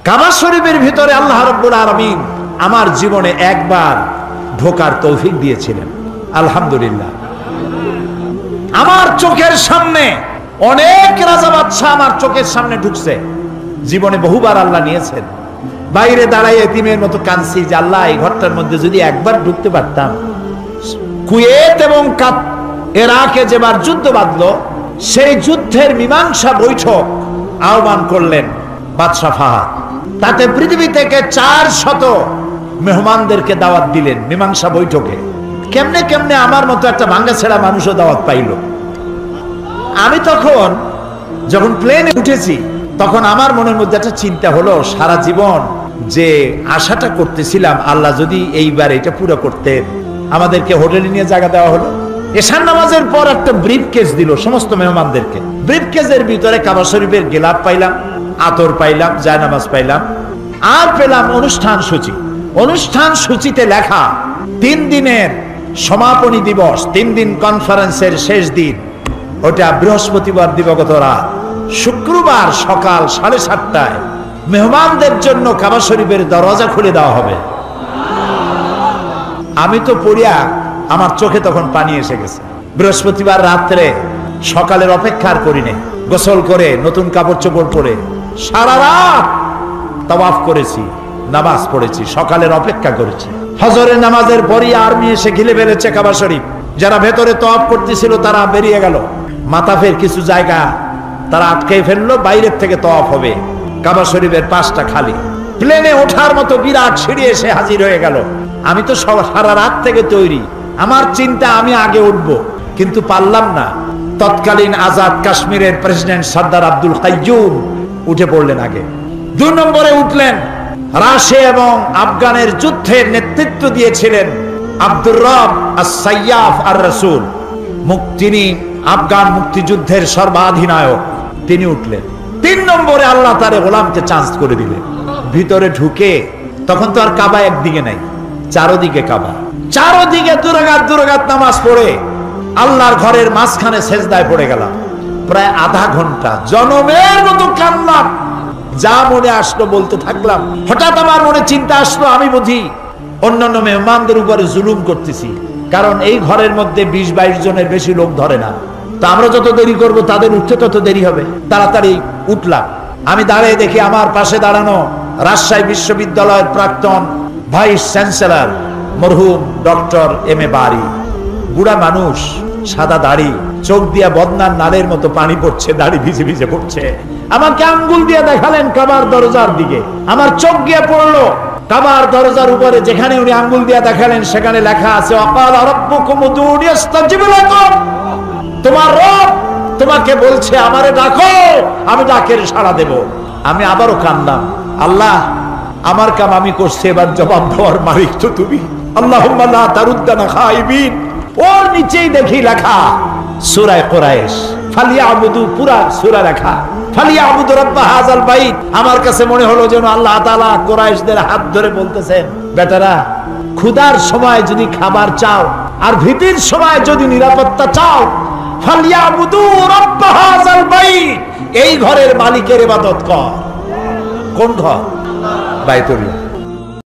কাবা শরীফের ভিতরে আল্লাহ রাব্বুল আলামিন আমার জীবনে একবার ঢোকার তৌফিক দিয়েছিলেন, আলহামদুলিল্লাহ। আমার চোখের সামনে অনেক রাজা বাদশা আমার চোখের সামনে ঢুকছে, জীবনে বহুবার আল্লাহ নিয়েছেন। বাইরে দাঁড়াই এতিমের মতো কাঁদছি যে আল্লাহ এই ঘরটার মধ্যে যদি একবার ঢুকতে পারতাম। কুয়েত এবং ইরাকে যেবার যুদ্ধ বাঁধলো, সেই যুদ্ধের মীমাংসা বৈঠক আহ্বান করলেন বাদশা ফাহাদ। তাতে পৃথিবী থেকে 400 মেহমানদেরকে দাওয়াত দিলেন মীমাংসা বৈঠকে। কেমনে কেমনে আমার মতো একটা ভাঙ্গা ছেঁড়া মানুষও দাওয়াত পাইল। আমি তখন যখন প্লেনে উঠেছি, তখন আমার মনের মধ্যে একটা চিন্তা হলো, সারা জীবন যে আশাটা করতেছিলাম আল্লাহ যদি এইবার এটা পুরো করতেন। আমাদেরকে হোটেলে নিয়ে জায়গা দেওয়া হলো। এশার নামাজের পর একটা ব্রিফ কেস দিল সমস্ত মেহমানদেরকে। ব্রিফ কেসের ভিতরে কাবা শরীফের গিলাফ পাইলাম, আতর পাইলাম, জায়নামাজ পাইলাম, আর পেলাম অনুষ্ঠান সূচি। অনুষ্ঠান সূচিতে লেখা 3 দিনের সমাপনী দিবস, 3 দিন কনফারেন্সের শেষ দিন, ওটা বৃহস্পতিবার দিবাগত রাত। শুক্রবার সকাল 7:30টায় মেহমানদের জন্য কাবা শরীফের দরজা খুলে দেওয়া হবে। আমি তো পড়িয়া আমার চোখে তখন পানি এসে গেছে। বৃহস্পতিবার রাত্রে সকালের অপেক্ষা আর করি নাই, গোসল করে নতুন কাপড় চোপড় পরে সারা রাত তাওয়াফ করেছি, নামাজ পড়েছি, সকালের অপেক্ষা করেছি। ফজরের নামাজের পরই আর্মি এসে ঘিরে ফেলেছে কাবা শরীফ। যারা ভেতরে তাওয়াফ করতেছিল তারা বেরিয়ে গেল। মাতাফের কিছু জায়গা তারা আটকে ফেললো, বাইরের থেকে তাওয়াফ হবে। কাবা শরীফের পাশটা খালি। প্লেনে ওঠার মতো বিরাট সিঁড়ি এসে হাজির হয়ে গেল। আমি তো সারা রাত থেকে তৈরি, আমার চিন্তা আমি আগে উঠবো, কিন্তু পারলাম না। তৎকালীন আজাদ কাশ্মীরের প্রেসিডেন্ট সর্দার আব্দুল কাইয়ুম উঠে পড়লেন আগে। 2 নম্বরে উঠলেন রাশিয়া এবং আফগানের যুদ্ধের নেতৃত্ব দিয়েছিলেন আব্দুর রব আস-সাইয়াফ আর-রাসূল। তিনি আফগান মুক্তিযুদ্ধের সর্বাধিনায়ক, তিনি উঠলেন। 3 নম্বরে আল্লাহ তারে গোলামকে চান্স করে দিলেন। ভিতরে ঢুকে তখন তো আর কাবা একদিকে নাই, চারদিকে কাবা। চারদিকে দুরাকাত নামাজ পড়ে আল্লাহর ঘরের মাঝখানে সেজদায় পড়ে গেলাম। প্রায় আধা ঘন্টা জনমের মতো কান্নাম, যা মনে আসলো বলতে থাকলাম। হঠাৎ আমার মনে চিন্তা আসলো, আমি বুঝি অন্যান্য মেহমানদের উপরে জুলুম করতেছি, কারণ এই ঘরের মধ্যে 20-22 জনের বেশি লোক ধরে না। তো আমরা যত দেরি করব তাদের উঠতে তত দেরি হবে। তাড়াতাড়ি উঠলাম। আমি দাঁড়িয়ে দেখি আমার পাশে দাঁড়ানো রাজশাহী বিশ্ববিদ্যালয়ের প্রাক্তন ভাইস চ্যান্সেলর মরহুম ডক্টর M.A. বারী। বুড়া মানুষ, সাদা দাড়ি, চোখ দিয়া বদনার নালের মতো পানি পড়ছে, দাড়ি ভিজে ভিজে পড়ছে। আমাকে আঙ্গুল দিয়ে দেখালেন কাবার দরজার দিকে। আমার চোখ গিয়ে পড়লো কাবার দরজার উপরে, যেখানে উনি আঙ্গুল দিয়ে দেখালেন সেখানে লেখা আছে ওয়াকালা রাব্বুকুম উদউনি আস্তাজিব লাকুম। তোমার রব তোমাকে বলছে আমারে ডাকো, আমি ডাকের সাড়া দেব। আমি আবারও কাঁদলাম, আল্লাহ আমার কাম আমি করছি, এবার জবাব দেওয়ার মালিক তো তুমি। আল্লাহুম্মা লা তারুদ্দানা খাইবিন। ওর নিচেই দেখি লেখা সূরা কুরাইশ, ফালিয়াবুদু, পুরা সূরা লেখা ফালিয়াবুদু রাব্বা হাযাল বাইত। আমার কাছে মনে হলো যেন আল্লাহ তাআলা কুরাইশদের হাত ধরে বলতেছেন, বেটারা ক্ষুধার সময় যদি খাবার চাও আর ভীতির সময় যদি নিরাপত্তা চাও, ফালিয়াবুদু রাব্বা হাযাল বাইত, এই ঘরের মালিকের ইবাদত কর। কোন ঘর? বাইতুল্লাহ।